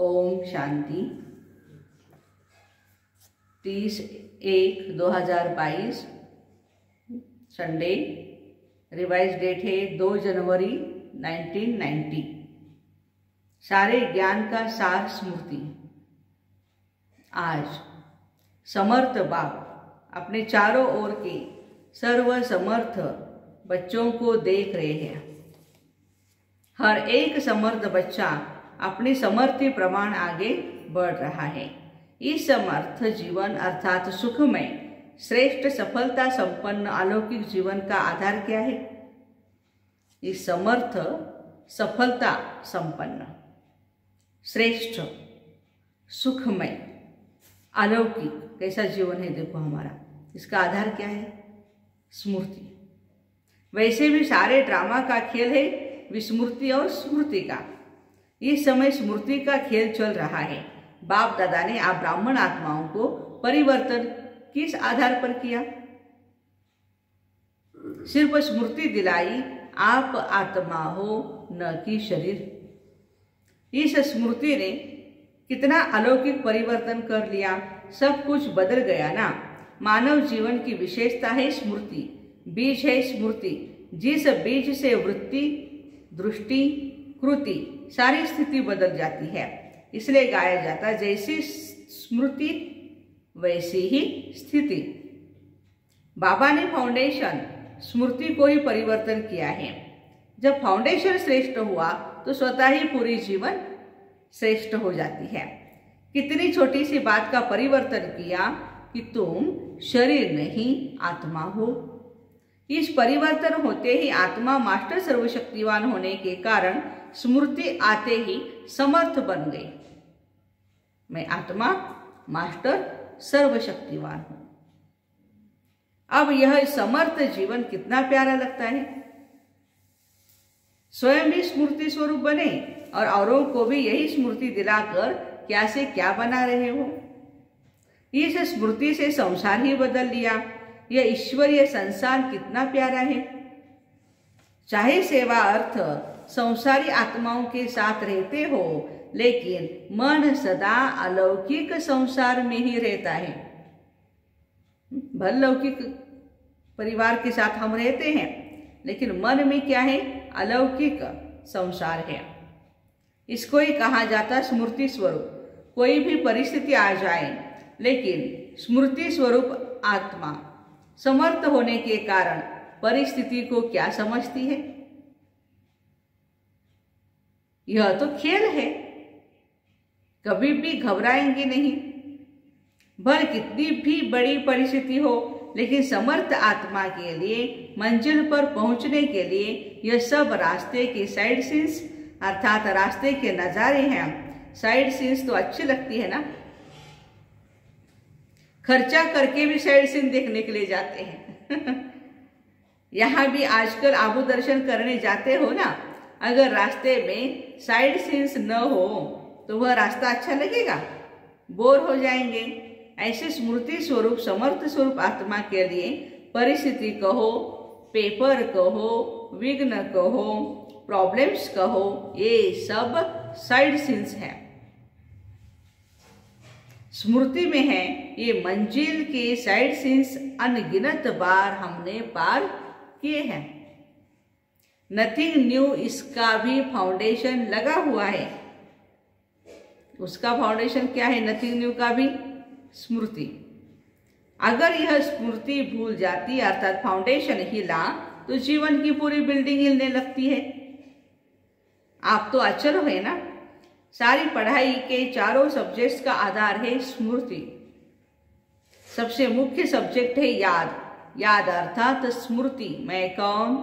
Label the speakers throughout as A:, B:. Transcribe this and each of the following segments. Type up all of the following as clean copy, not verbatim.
A: Om Shanti. 30/1/2022 Sunday. Revise date है 2 जनवरी 1990। सारे ज्ञान का सार स्मृति। आज समर्थ बाप अपने चारों ओर के सर्व समर्थ बच्चों को देख रहे हैं। हर एक समर्थ बच्चा अपनी समर्थी प्रमाण आगे बढ़ रहा है। इस समर्थ जीवन अर्थात सुखमय श्रेष्ठ सफलता संपन्न अलौकिक जीवन का आधार क्या है? इस समर्थ सफलता संपन्न श्रेष्ठ सुखमय अलौकिक कैसा जीवन है? देखो हमारा इसका आधार क्या है? स्मृति। वैसे भी सारे ड्रामा का खेल है विस्मृति और स्मृति का। इस समय स्मृति का खेल चल रहा है। बाप दादा ने आप ब्राह्मण आत्माओं को परिवर्तन किस आधार पर किया? सिर्फ स्मृति दिलाई आप आत्मा हो न कि शरीर। इस स्मृति ने कितना अलौकिक परिवर्तन कर लिया। सब कुछ बदल गया ना। मानव जीवन की विशेषता है स्मृति। बीज है स्मृति। जिस बीज से वृत्ति दृष्टि कृति सारी स्थिति बदल जाती है। इसलिए गाया जाता जैसी स्मृति वैसी ही स्थिति। बाबा ने फाउंडेशन स्मृति को ही परिवर्तन किया है। जब फाउंडेशन श्रेष्ठ हुआ तो स्वतः ही पूरी जीवन श्रेष्ठ हो जाती है। कितनी छोटी सी बात का परिवर्तन किया कि तुम शरीर नहीं आत्मा हो। इस परिवर्तन होते ही आत्मा मास्टर सर्वशक्तिवान होने के कारण स्मृति आते ही समर्थ बन गई। मैं आत्मा मास्टर सर्वशक्तिवान हूं। अब यह समर्थ जीवन कितना प्यारा लगता है। स्वयं भी स्मृति स्वरूप बने और औरों को भी यही स्मृति दिलाकर क्या से क्या बना रहे हो। इस स्मृति से संसार ही बदल लिया। यह ईश्वरीय संसार कितना प्यारा है। चाहे सेवा अर्थ संसारी आत्माओं के साथ रहते हो, लेकिन मन सदा अलौकिक संसार में ही रहता है। भले लौकिक परिवार के साथ हम रहते हैं, लेकिन मन में क्या है? अलौकिक संसार है। इसको ही कहा जाता स्मृति स्वरूप। कोई भी परिस्थिति आ जाए, लेकिन स्मृति स्वरूप आत्मा समर्थ होने के कारण परिस्थिति को क्या समझती है? यह तो खेल है। कभी भी घबराएंगे नहीं। भले कितनी भी बड़ी परिस्थिति हो, लेकिन समर्थ आत्मा के लिए मंजिल पर पहुंचने के लिए यह सब रास्ते के साइड सीन्स अर्थात रास्ते के नजारे हैं। साइड सीन्स तो अच्छी लगती है ना। खर्चा करके भी साइड सीन देखने के लिए जाते हैं। यहाँ भी आजकल आबू दर्शन करने जाते हो ना, अगर रास्ते में साइड सीन्स न हो तो वह रास्ता अच्छा लगेगा? बोर हो जाएंगे। ऐसे स्मृति स्वरूप समर्थ स्वरूप आत्मा के लिए परिस्थिति कहो, पेपर कहो, विघ्न कहो, प्रॉब्लम्स कहो, ये सब साइड सीन्स हैं। स्मृति में है ये मंजिल के साइड सीन्स अनगिनत बार हमने पार किए हैं। नथिंग न्यू इसका भी फाउंडेशन लगा हुआ है। उसका फाउंडेशन क्या है? नथिंग न्यू का भी स्मृति। अगर यह स्मृति भूल जाती अर्थात फाउंडेशन हिला तो जीवन की पूरी बिल्डिंग हिलने लगती है। आप तो अचल है ना। सारी पढ़ाई के चारों सब्जेक्ट्स का आधार है स्मृति। सबसे मुख्य सब्जेक्ट है याद। याद अर्थात स्मृति। मैं कौन,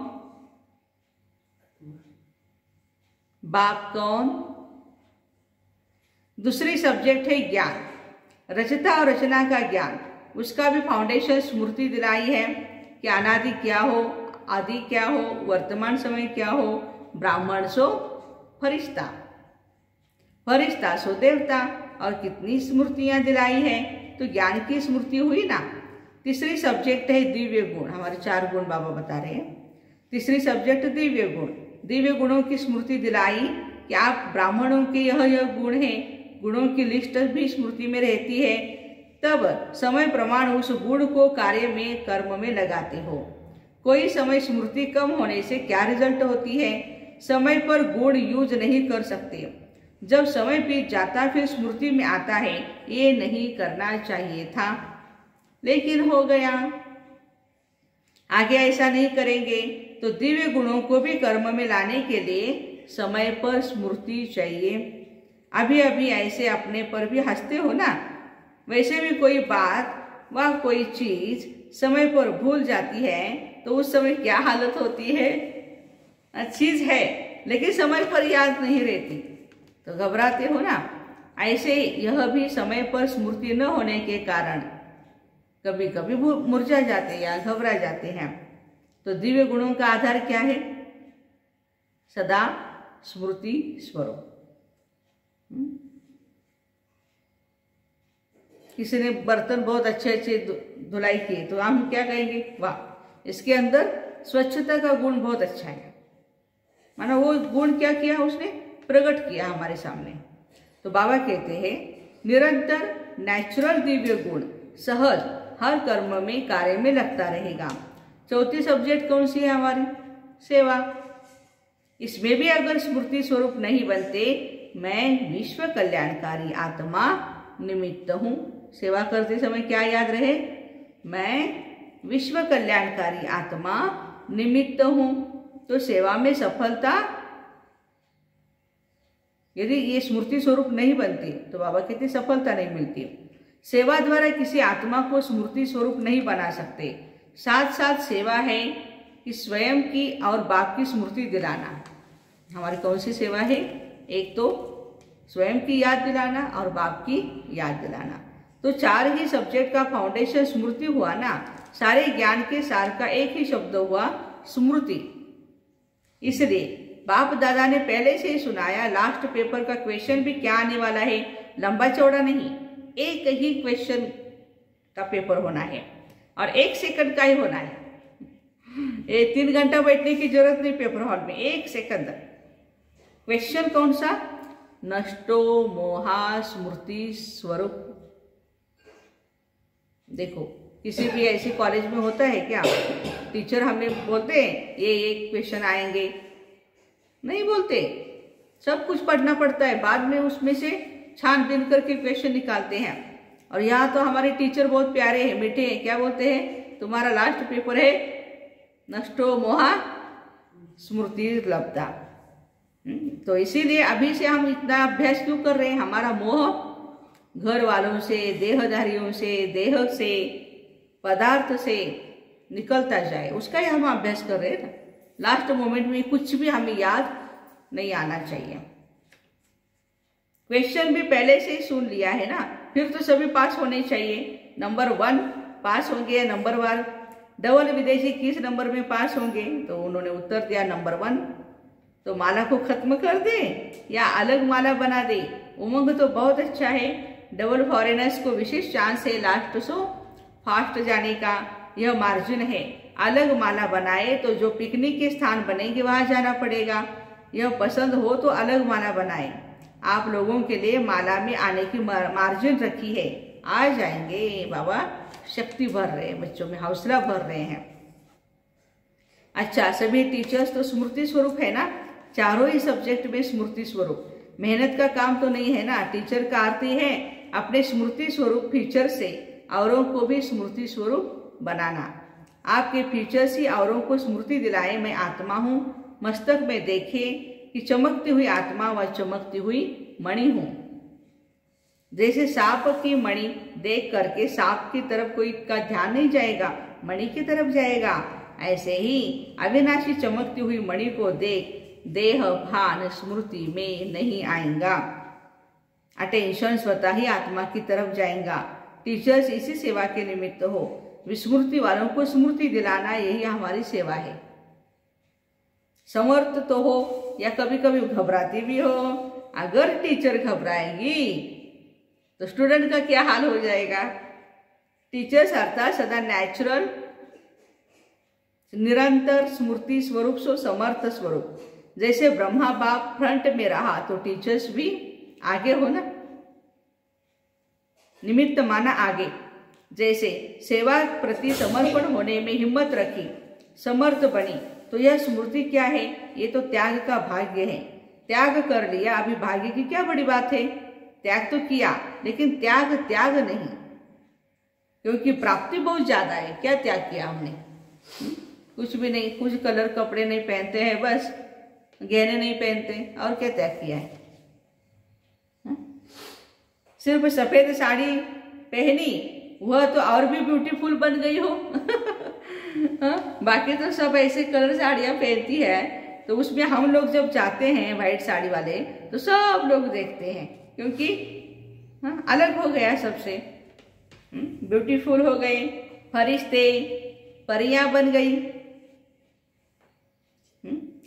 A: बाप कौन। दूसरी सब्जेक्ट है ज्ञान। रचता और रचना का ज्ञान। उसका भी फाउंडेशन स्मृति दिलाई है कि अनादि क्या हो, आदि क्या हो, वर्तमान समय क्या हो। ब्राह्मण सो फरिश्ता, फरिश्ता सो देवता। और कितनी स्मृतियां दिलाई है। तो ज्ञान की स्मृति हुई ना। तीसरी सब्जेक्ट है दिव्य गुण। हमारे 4 गुण बाबा बता रहे हैं। तीसरी सब्जेक्ट दिव्य गुण। दिव्य गुणों की स्मृति दिलाई कि आप ब्राह्मणों के यह गुण हैं, गुणों की लिस्ट भी स्मृति में रहती है, तब समय प्रमाण उस गुण को कार्य में कर्म में लगाते हो। कोई समय स्मृति कम होने से क्या रिजल्ट होती है? समय पर गुण यूज नहीं कर सकते। जब समय बीत जाता फिर स्मृति में आता है ये नहीं करना चाहिए था, लेकिन हो गया। आगे ऐसा नहीं करेंगे तो दिव्य गुणों को भी कर्म में लाने के लिए समय पर स्मृति चाहिए। अभी अभी ऐसे अपने पर भी हंसते हो ना, वैसे भी कोई बात व कोई चीज समय पर भूल जाती है तो उस समय क्या हालत होती है? चीज है लेकिन समय पर याद नहीं रहती तो घबराते हो ना। ऐसे यह भी समय पर स्मृति न होने के कारण कभी कभी मुरझा जाते या घबरा जाते हैं। तो दिव्य गुणों का आधार क्या है? सदा स्मृति स्वरूप। किसी ने बर्तन बहुत अच्छे धुलाई किए तो हम क्या कहेंगे? वाह, इसके अंदर स्वच्छता का गुण बहुत अच्छा है। माना वो गुण क्या किया? उसने प्रकट किया हमारे सामने। तो बाबा कहते हैं निरंतर नेचुरल दिव्य गुण सहज हर कर्म में कार्य में लगता रहेगा। चौथी सब्जेक्ट कौन सी है हमारी? सेवा। इसमें भी अगर स्मृति स्वरूप नहीं बनते, मैं विश्व कल्याणकारी आत्मा निमित्त हूँ। सेवा करते समय क्या याद रहे? मैं विश्व कल्याणकारी आत्मा निमित्त हूँ। तो सेवा में सफलता यदि ये स्मृति स्वरूप नहीं बनती तो बाबा कहते सफलता नहीं मिलती। सेवा द्वारा किसी आत्मा को स्मृति स्वरूप नहीं बना सकते। साथ साथ सेवा है कि स्वयं की और बाप की स्मृति दिलाना। हमारी कौन सी सेवा है? एक तो स्वयं की याद दिलाना और बाप की याद दिलाना। तो चार ही सब्जेक्ट का फाउंडेशन स्मृति हुआ ना। सारे ज्ञान के सार का एक ही शब्द हुआ स्मृति। इसलिए बाप दादा ने पहले से ही सुनाया, लास्ट पेपर का क्वेश्चन भी क्या आने वाला है, लंबा चौड़ा नहीं, एक ही क्वेश्चन का पेपर होना है और 1 सेकंड का ही होना है। 3 घंटा बैठने की जरूरत नहीं पेपर हॉल में, 1 सेकंड। क्वेश्चन कौन सा? नष्टो मोहा स्मृति स्वरूप। देखो किसी भी ऐसे कॉलेज में होता है क्या? टीचर हमें बोलते हैं ये क्वेश्चन आएंगे, नहीं बोलते। सब कुछ पढ़ना पड़ता है, बाद में उसमें से छानबीन करके क्वेश्चन निकालते हैं। और यहाँ तो हमारे टीचर बहुत प्यारे हैं, मीठे हैं। क्या बोलते हैं? तुम्हारा लास्ट पेपर है नष्टो मोहा स्मृति लब्धा। तो इसीलिए अभी से हम इतना अभ्यास क्यों कर रहे हैं? हमारा मोह घर वालों से, देहधारियों से, देह से, पदार्थ से निकलता जाए, उसका ही हम अभ्यास कर रहे हैं ना। लास्ट मोमेंट में कुछ भी हमें याद नहीं आना चाहिए। क्वेश्चन भी पहले से ही सुन लिया है ना, फिर तो सभी पास होने चाहिए। नंबर 1 पास होंगे, नंबर 1 डबल विदेशी किस नंबर में पास होंगे? तो उन्होंने उत्तर दिया नंबर 1। तो माला को खत्म कर दे या अलग माला बना दे? उमंग तो बहुत अच्छा है, डबल फॉरेनर्स को विशेष चांस है लास्ट सो फास्ट जाने का, यह मार्जिन है। अलग माला बनाए तो जो पिकनिक के स्थान बनेंगे वहां जाना पड़ेगा। यह पसंद हो तो अलग माला बनाए। आप लोगों के लिए माला में आने की मार्जिन रखी है, आ जाएंगे। बाबा शक्ति भर रहे हैं, बच्चों में हौसला भर रहे हैं। अच्छा, सभी टीचर्स तो स्मृति स्वरूप है ना, चारों ही सब्जेक्ट में स्मृति स्वरूप। मेहनत का काम तो नहीं है ना। टीचर का अर्थ है अपने स्मृति स्वरूप फीचर से औरों को भी स्मृति स्वरूप बनाना। आपके फीचर्स ही औरों को स्मृति दिलाए मैं आत्मा हूँ। मस्तक में देखे कि चमकती हुई आत्मा व चमकती हुई मणि हूँ। जैसे सांप की मणि देख करके सांप की तरफ कोई का ध्यान नहीं जाएगा, मणि की तरफ जाएगा। ऐसे ही अविनाशी चमकती हुई मणि को देख देह भान स्मृति में नहीं आएगा। अटेंशन स्वतः ही आत्मा की तरफ जाएगा। टीचर्स इसी सेवा के निमित्त हो। विस्मृति वालों को स्मृति दिलाना, यही हमारी सेवा है। समर्थ तो हो या कभी कभी घबराती भी हो। अगर टीचर घबराएंगी तो स्टूडेंट का क्या हाल हो जाएगा? टीचर्स अर्थात सदा नेचुरल निरंतर स्मृति स्वरूप सो समर्थ स्वरूप। जैसे ब्रह्मा बाप फ्रंट में रहा तो टीचर्स भी आगे हो ना। निमित्त माना आगे। जैसे सेवा प्रति समर्पण होने में हिम्मत रखी, समर्थ बनी, तो यह स्मृति क्या है? ये तो त्याग का भाग्य है। त्याग कर लिया, अभी भाग्य की क्या बड़ी बात है? त्याग तो किया, लेकिन त्याग त्याग नहीं, क्योंकि प्राप्ति बहुत ज्यादा है। क्या त्याग किया हमने? कुछ भी नहीं। कुछ कलर कपड़े नहीं पहनते हैं, बस गहने नहीं पहनते, और क्या त्याग किया है? सिर्फ सफेद साड़ी पहनी, वह तो और भी ब्यूटीफुल बन गई हो। बाकी तो सब ऐसे कलर साड़ियां पहनती है, तो उसमें हम लोग जब जाते हैं वाइट साड़ी वाले, तो सब लोग देखते हैं, क्योंकि अलग हो गया सबसे, ब्यूटीफुल हो गए, फरिश्ते परियां बन गई।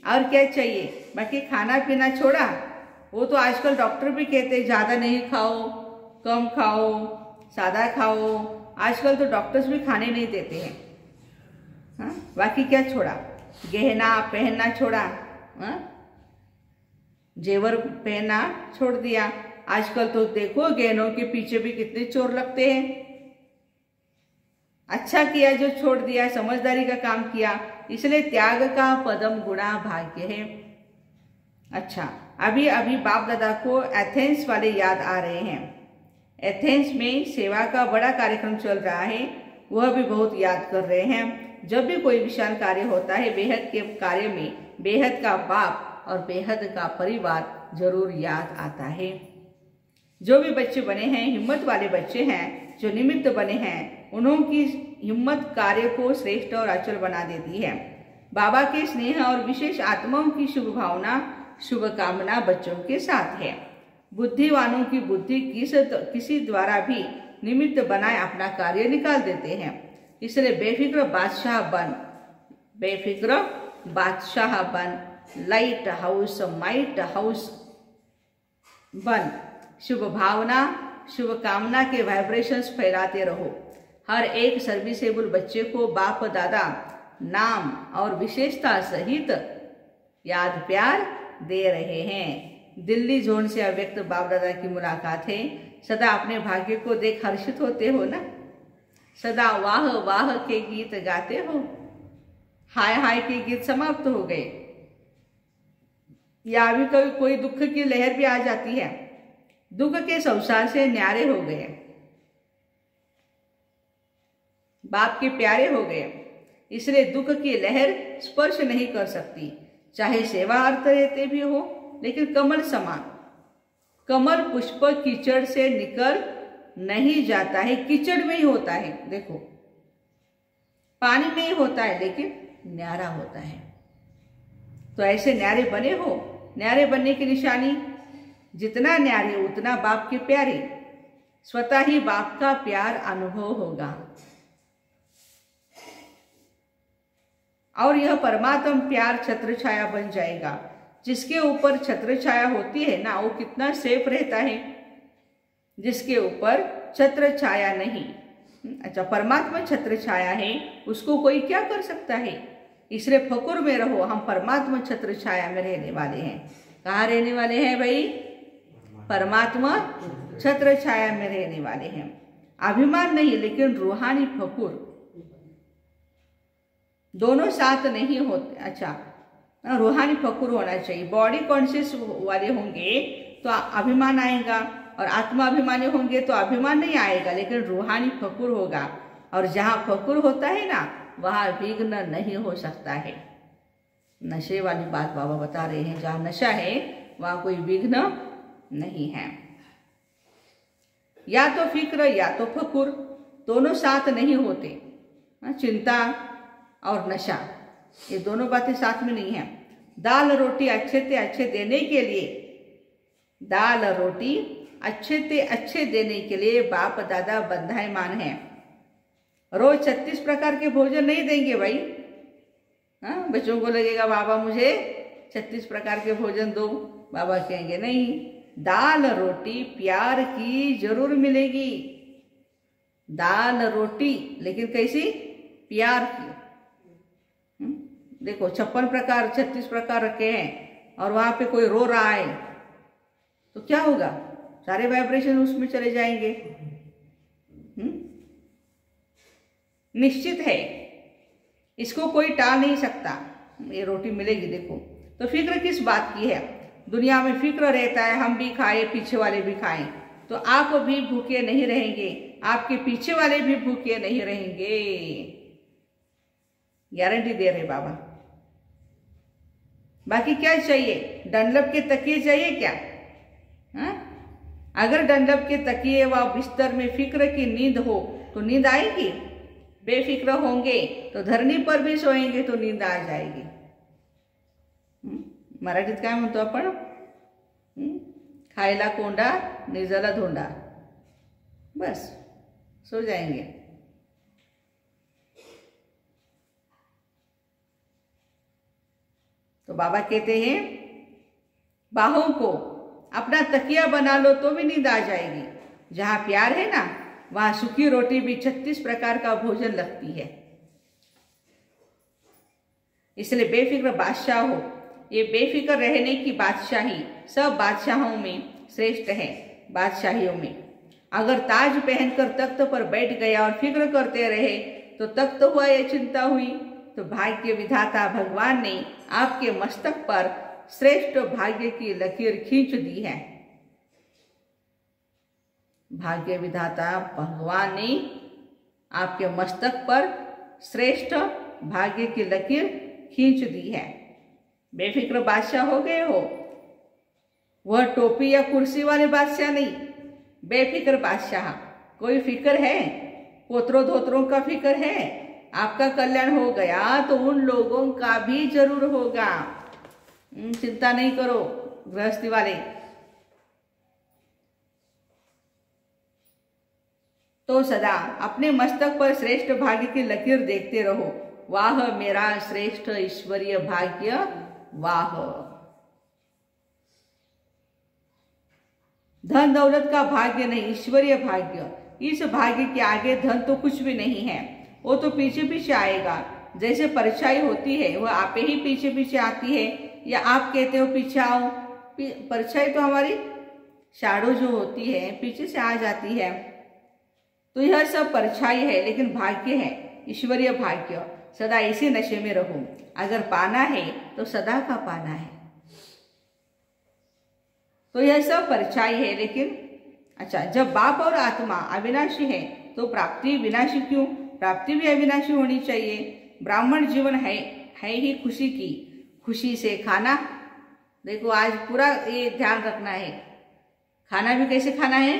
A: और क्या चाहिए? बाकी खाना पीना छोड़ा, वो तो आजकल डॉक्टर भी कहते हैं ज्यादा नहीं खाओ, कम खाओ, सादा खाओ। आजकल तो डॉक्टर्स भी खाने नहीं देते हैं। बाकी क्या छोड़ा? गहना पहनना छोड़ा, जेवर पहनना छोड़ दिया। आजकल तो देखो गहनों के पीछे भी कितने चोर लगते हैं। अच्छा किया जो छोड़ दिया, समझदारी का काम किया, इसलिए त्याग का पदम गुणा भाग्य है। अच्छा, अभी अभी बाप दादा को एथेंस वाले याद आ रहे हैं। एथेंस में सेवा का बड़ा कार्यक्रम चल रहा है, वह भी बहुत याद कर रहे हैं। जब भी कोई विशाल कार्य होता है, बेहद के कार्य में बेहद का बाप और बेहद का परिवार जरूर याद आता है। जो भी बच्चे बने हैं, हिम्मत वाले बच्चे हैं, जो निमित्त बने हैं, उन्होंने हिम्मत कार्य को श्रेष्ठ और अचल बना देती है। बाबा के स्नेह और विशेष आत्माओं की शुभ भावना, शुभकामना बच्चों के साथ है। बुद्धिवानों की बुद्धि किसी द्वारा भी निमित्त बनाए अपना कार्य निकाल देते हैं। इसलिए बेफिक्र बादशाह बन, लाइट हाउस माइट हाउस बन। शुभ भावना, शुभ कामना के वाइब्रेशंस फैलाते रहो। हर एक सर्विसेबल बच्चे को बाप दादा नाम और विशेषता सहित याद प्यार दे रहे हैं। दिल्ली जोन से अव्यक्त बाप दादा की मुलाकात है। सदा अपने भाग्य को देख हर्षित होते हो ना? सदा वाह वाह के गीत गाते हो? हाय हाय के गीत समाप्त हो गए, या अभी कभी कोई दुख की लहर भी आ जाती है? दुख के संसार से न्यारे हो गए, बाप के प्यारे हो गए, इसलिए दुख की लहर स्पर्श नहीं कर सकती। चाहे सेवा अर्थ रहते भी हो, लेकिन कमल समान, कमल पुष्प कीचड़ से निकल नहीं जाता है, कीचड़ में ही होता है। देखो, पानी में ही होता है, लेकिन न्यारा होता है। तो ऐसे न्यारे बने हो। न्यारे बनने की निशानी, जितना न्यारे उतना बाप के प्यारे, स्वतः ही बाप का प्यार अनुभव होगा। और यह परमात्म प्यार छत्र छाया बन जाएगा। जिसके ऊपर छत्र छाया होती है ना, वो कितना सेफ रहता है। जिसके ऊपर छत्र छाया नहीं, अच्छा, परमात्मा छत्र छाया है, उसको कोई क्या कर सकता है? इसलिए फकुर में रहो, हम परमात्मा छत्र छाया में रहने वाले हैं। कहाँ रहने वाले हैं भाई? परमात्मा छत्र छाया में रहने वाले हैं। अभिमान नहीं, लेकिन रूहानी फकुर, दोनों साथ नहीं होते। अच्छा, रूहानी फकुर होना चाहिए। बॉडी कॉन्शियस वाले होंगे तो अभिमान आएगा, और आत्मा अभिमानी होंगे तो अभिमान नहीं आएगा, लेकिन रूहानी फकुर होगा। और जहाँ फकुर होता है ना, वहाँ विघ्न नहीं हो सकता है। नशे वाली बात बाबा बता रहे हैं, जहाँ नशा है वहाँ कोई विघ्न नहीं है। या तो फिक्र या तो फकुर, दोनों साथ नहीं होते। चिंता और नशा, ये दोनों बातें साथ में नहीं है। दाल रोटी अच्छे से अच्छे देने के लिए, दाल रोटी अच्छे से अच्छे देने के लिए बाप दादा बंधायमान है। रोज 36 प्रकार के भोजन नहीं देंगे भाई। बच्चों को लगेगा बाबा मुझे 36 प्रकार के भोजन दो, बाबा कहेंगे नहीं, दाल रोटी प्यार की जरूर मिलेगी। दाल रोटी, लेकिन कैसी? प्यार की। देखो 56 प्रकार 36 प्रकार रखे हैं, और वहां पे कोई रो रहा है तो क्या होगा? सारे वाइब्रेशन उसमें चले जाएंगे। निश्चित है, इसको कोई टाल नहीं सकता। ये रोटी मिलेगी देखो। तो फिक्र किस बात की है? दुनिया में फिक्र रहता है हम भी खाएं, पीछे वाले भी खाएं, तो आप भी भूखे नहीं रहेंगे, आपके पीछे वाले भी भूखे नहीं रहेंगे, गारंटी दे रहे बाबा। बाकी क्या चाहिए? डनलप के तकिए चाहिए क्या? हा? अगर डनलप के तकिए व बिस्तर में फिक्र की नींद हो तो नींद आएगी? बेफिक्र होंगे तो धरनी पर भी सोएंगे तो नींद आ जाएगी। मराठीत काय म्हणतो आपण? खायला कोंडा, निजाला धोंडा, बस सो जाएंगे। तो बाबा कहते हैं बाहों को अपना तकिया बना लो तो भी नींद आ जाएगी। जहां प्यार है ना वहां सूखी रोटी भी 36 प्रकार का भोजन लगती है। इसलिए बेफिक्र बादशाह हो। ये बेफिक्र रहने की बादशाही सब बादशाहों में श्रेष्ठ है। बादशाहियों में अगर ताज पहनकर तख्त पर बैठ गया और फिक्र करते रहे तो तख्त हुआ या चिंता हुई? तो भाग्य विधाता भगवान ने आपके मस्तक पर श्रेष्ठ भाग्य की लकीर खींच दी है। भाग्य विधाता भगवान ने आपके मस्तक पर श्रेष्ठ भाग्य की लकीर खींच दी है। बेफिक्र बादशाह हो गए हो। वह टोपी या कुर्सी वाले बादशाह नहीं, बेफिक्र बादशाह। कोई फिक्र है? पोतरों धोतरों का फिक्र है? आपका कल्याण हो गया तो उन लोगों का भी जरूर होगा। चिंता नहीं करो गृहस्थी वाले। तो सदा अपने मस्तक पर श्रेष्ठ भाग्य की लकीर देखते रहो। वाह मेरा श्रेष्ठ ईश्वरीय भाग्य, वाह। धन दौलत का भाग्य नहीं, ईश्वरीय भाग्य। इस भाग्य के आगे धन तो कुछ भी नहीं है, वो तो पीछे पीछे आएगा। जैसे परछाई होती है वह आपे ही पीछे पीछे आती है, या आप कहते हो पीछे आओ। परछाई तो हमारी शैडो जो होती है पीछे से आ जाती है। तो यह सब परछाई है, लेकिन भाग्य है ईश्वरीय भाग्य। सदा इसी नशे में रहो। अगर पाना है तो सदा का पाना है। तो यह सब परछाई है, लेकिन अच्छा, जब बाप और आत्मा अविनाशी है तो प्राप्ति विनाशी क्यों? प्राप्ति भी अविनाशी होनी चाहिए। ब्राह्मण जीवन है ही खुशी की। खुशी से खाना, देखो आज पूरा ये ध्यान रखना है। खाना भी कैसे खाना है?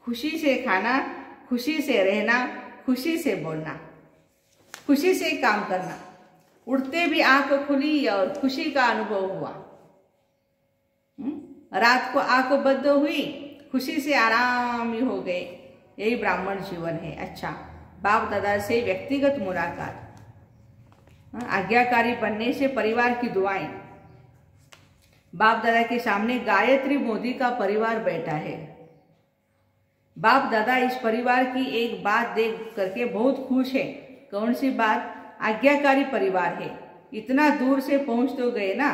A: खुशी से खाना, खुशी से रहना, खुशी से बोलना, खुशी से काम करना। उठते भी आंख खुली और खुशी का अनुभव हुआ। रात को आंख बंद हुई, खुशी से आराम ही हो गए। यही ब्राह्मण जीवन है। अच्छा, बाप दादा से व्यक्तिगत मुलाकात, आज्ञाकारी बनने से परिवार की दुआएं। बाप दादा के सामने गायत्री मोदी का परिवार बैठा है। बाप दादा इस परिवार की एक बात देख करके बहुत खुश है। कौन सी बात? आज्ञाकारी परिवार है। इतना दूर से पहुंच तो गए ना,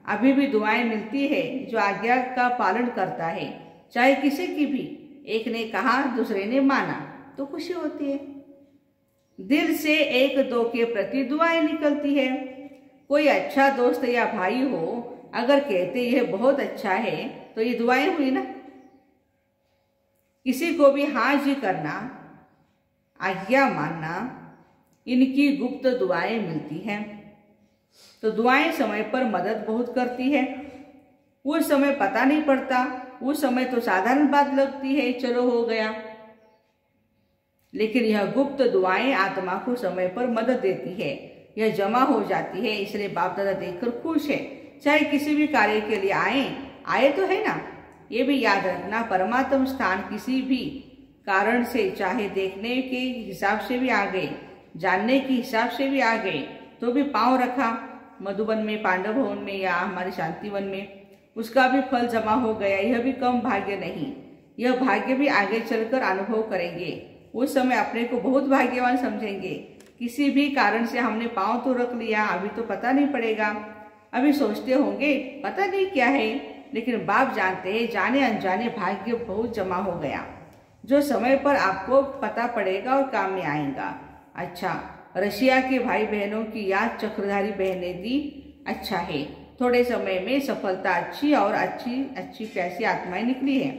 A: अभी भी दुआएं मिलती है। जो आज्ञा का पालन करता है, चाहे किसी की भी, एक ने कहा दूसरे ने माना, तो खुशी होती है। दिल से एक दो के प्रति दुआएं निकलती है। कोई अच्छा दोस्त या भाई हो, अगर कहते यह बहुत अच्छा है तो ये दुआएं हुई ना। किसी को भी हाँ जी करना, आज्ञा मानना, इनकी गुप्त दुआएं मिलती हैं। तो दुआएं समय पर मदद बहुत करती है। उस समय पता नहीं पड़ता, उस समय तो साधारण बात लगती है, चलो हो गया। लेकिन यह गुप्त दुआएं आत्मा को समय पर मदद देती है, यह जमा हो जाती है। इसलिए बाप दादा देखकर खुश है। चाहे किसी भी कार्य के लिए आए तो है ना। ये भी याद रखना, परमात्म स्थान किसी भी कारण से, चाहे देखने के हिसाब से भी आ गए, जानने के हिसाब से भी आ गए, तो भी पांव रखा मधुबन में, पांडव भवन में या हमारे शांतिवन में, उसका भी फल जमा हो गया। यह भी कम भाग्य नहीं। यह भाग्य भी आगे चलकर अनुभव करेंगे। उस समय अपने को बहुत भाग्यवान समझेंगे। किसी भी कारण से हमने पांव तो रख लिया, अभी तो पता नहीं पड़ेगा, अभी सोचते होंगे पता नहीं क्या है, लेकिन बाप जानते हैं, जाने अनजाने भाग्य बहुत जमा हो गया, जो समय पर आपको पता पड़ेगा और काम में आएगा। अच्छा, रशिया के भाई बहनों की याद चक्रधारी बहन ने दी। अच्छा है, थोड़े समय में सफलता अच्छी और अच्छी प्यासी आत्माएं निकली है।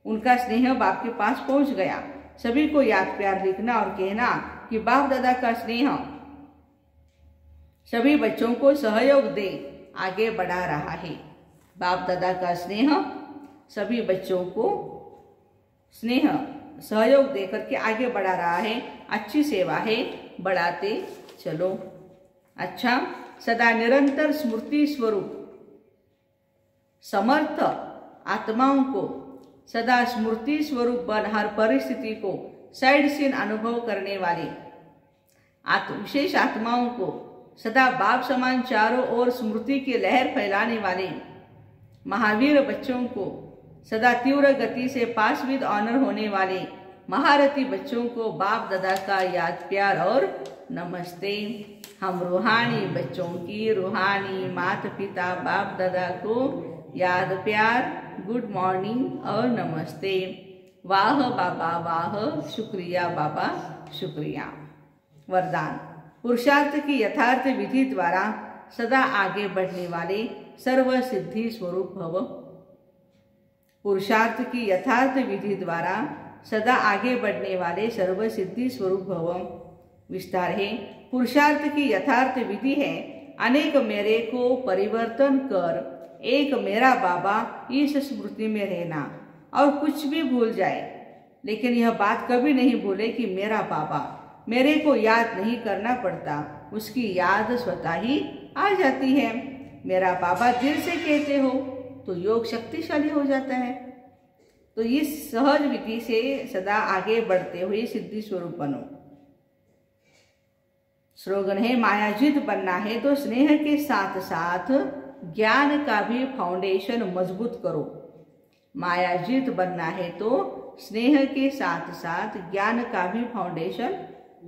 A: उनका स्नेह बाप के पास पहुंच गया। सभी को याद प्यार लिखना और कहना कि बाप दादा का स्नेह सभी बच्चों को सहयोग दे आगे बढ़ा रहा है। बाप दादा का स्नेह सभी बच्चों को सहयोग दे करके आगे बढ़ा रहा है। अच्छी सेवा है, बढ़ाते चलो। अच्छा, सदा निरंतर स्मृति स्वरूप समर्थ आत्माओं को सदा स्मृति स्वरूप बन हर परिस्थिति को साइड सीन अनुभव करने वाले विशेष आत्माओं को सदा बाप समान चारों ओर स्मृति की लहर फैलाने वाले महावीर बच्चों को सदा तीव्र गति से पास विद ऑनर होने वाले महारथी बच्चों को बाप दादा का याद प्यार और नमस्ते। हम रूहानी बच्चों की रूहानी माता पिता बाप दादा को याद प्यार, गुड मॉर्निंग और नमस्ते। वाह बाबा वाह, शुक्रिया बाबा शुक्रिया। वरदान, पुरुषार्थ की यथार्थ विधि द्वारा सदा आगे बढ़ने वाले सर्व सिद्धि स्वरूप भव। पुरुषार्थ की यथार्थ विधि द्वारा सदा आगे बढ़ने वाले सर्व सिद्धि स्वरूप भव। विस्तार है, पुरुषार्थ की यथार्थ विधि है अनेक मेरे को परिवर्तन कर एक मेरा बाबा इस स्मृति में रहना और कुछ भी भूल जाए, लेकिन यह बात कभी नहीं भूले कि मेरा बाबा, मेरे को याद नहीं करना पड़ता, उसकी याद स्वतः ही आ जाती है। मेरा बाबा दिल से कहते हो तो योग शक्तिशाली हो जाता है। तो इस सहज विधि से सदा आगे बढ़ते हुए सिद्धि स्वरूप बनो। स्लोगन है, मायाजीत बनना है तो स्नेह के साथ साथ ज्ञान का भी फाउंडेशन मजबूत करो। मायाजीत बनना है तो स्नेह के साथ साथ ज्ञान का भी फाउंडेशन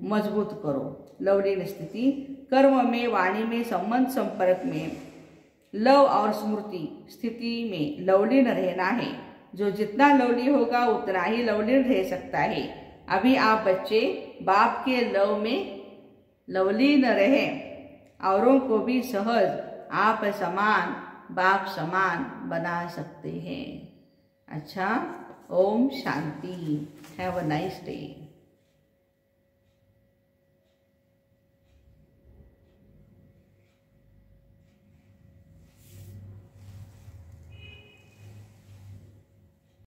A: मजबूत करो। लवलीन स्थिति, कर्म में वाणी में संबंध संपर्क में लव और स्मृति स्थिति में लवलीन रहना है। जो जितना लवली होगा उतना ही लवलीन रह सकता है। अभी आप बच्चे बाप के लव में लवलीन रहे, औरों को भी सहज आप समान बाप समान बना सकते हैं। अच्छा, Om Shanti. Have a nice day.